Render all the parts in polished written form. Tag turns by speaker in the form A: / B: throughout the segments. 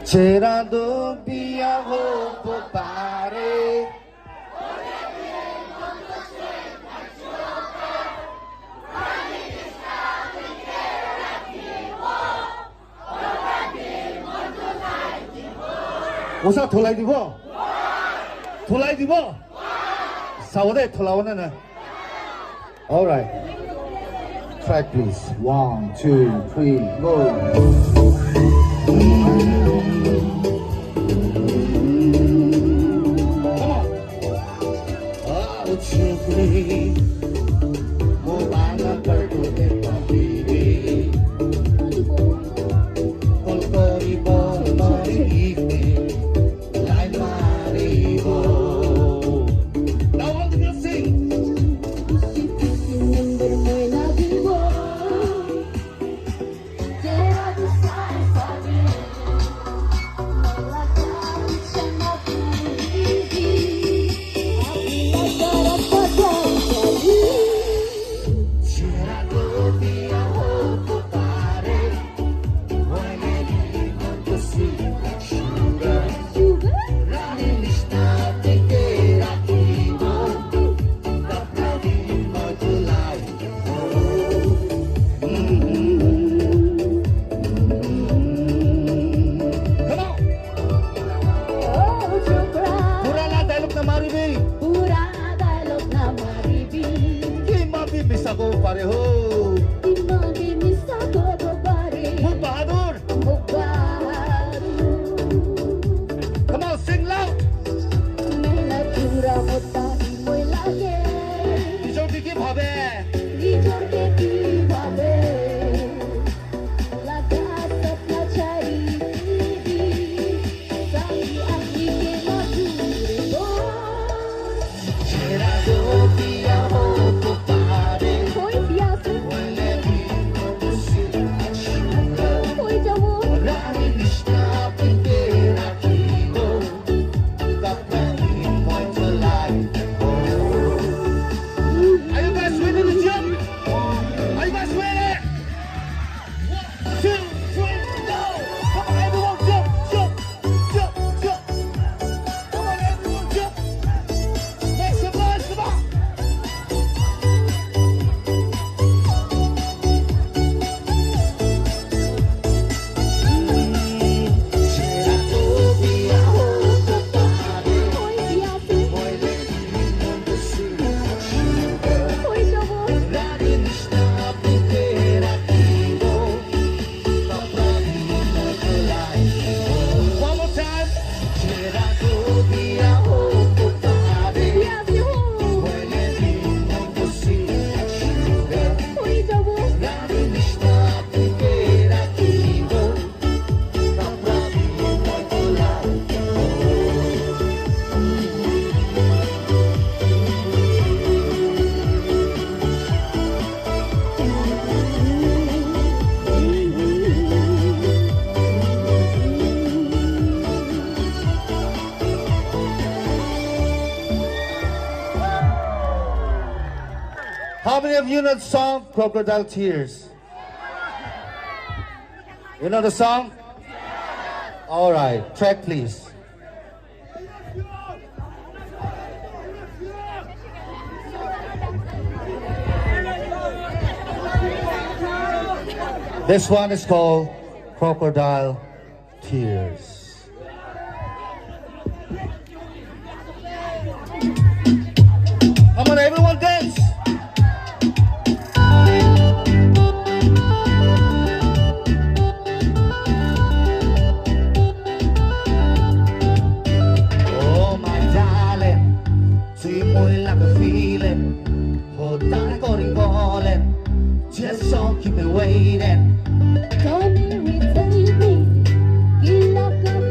A: Cerrado viejo popare. Osa tolai dibo? Tolai dibo? Sawade tolawana na. All right. Track please. 1, 2, 3, go. Come on. Oh, chukri. Mubana perdu de pabiri. Kolkori bol mari ikne. Lai mari bo. Now all the girls sing. How many of you know the song Crocodile Tears? You know the song? All right, track please. This one is called Crocodile Tears. Come on, everyone dance. Oh, my darling, see me like a feeling. Hold on, calling, just don't keep me waiting.
B: Come here, return me. You lock up.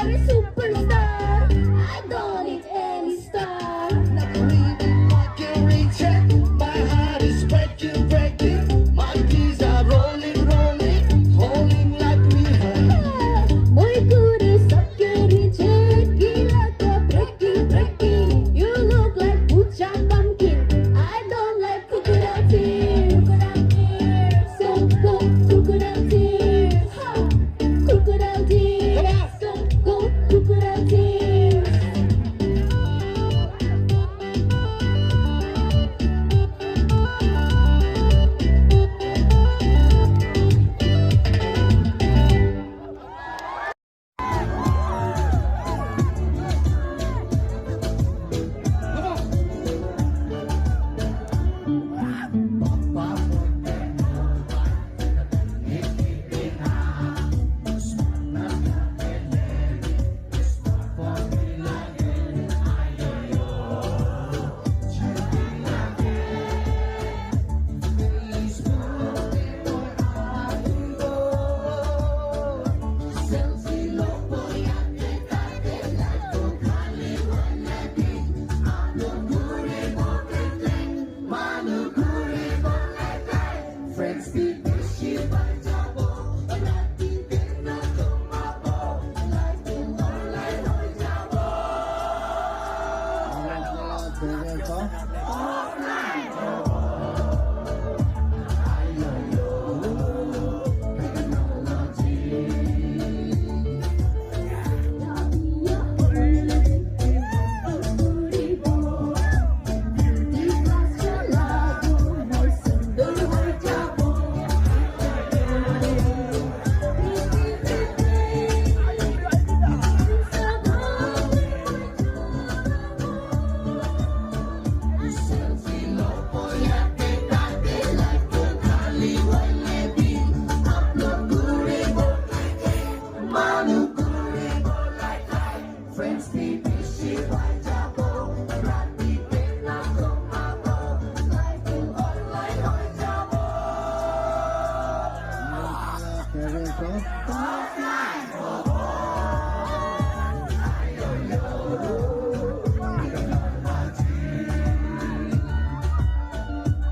B: are a superstar. I don't need any star.
A: Not believing what can reach it. My heart is breaking, breaking. My keys are rolling, rolling, falling like me.
B: Boy, good is up, get reject. Gila ka breaking, breaking. You look like pucha pumpkin. I don't like crocodile tears. So go crocodile tears. Crocodile tears. So go crocodile tears.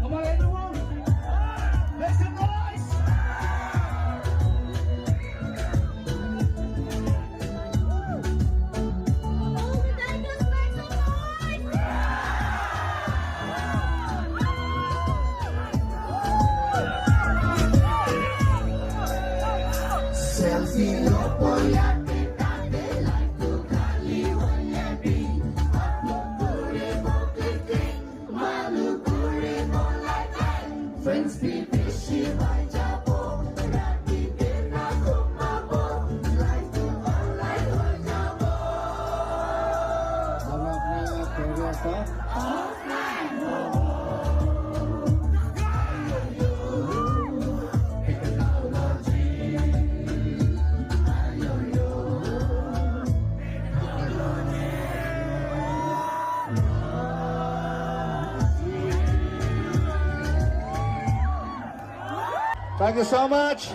A: Come on, everyone. Make some noise. Selfie lo voy a quitarte like tu kali wanya bin. Kure mo kike, malu kure mo like that. Friends pipi shivai jabo, rati kena kumabo. Life to online hoy jabo. Thank you so much.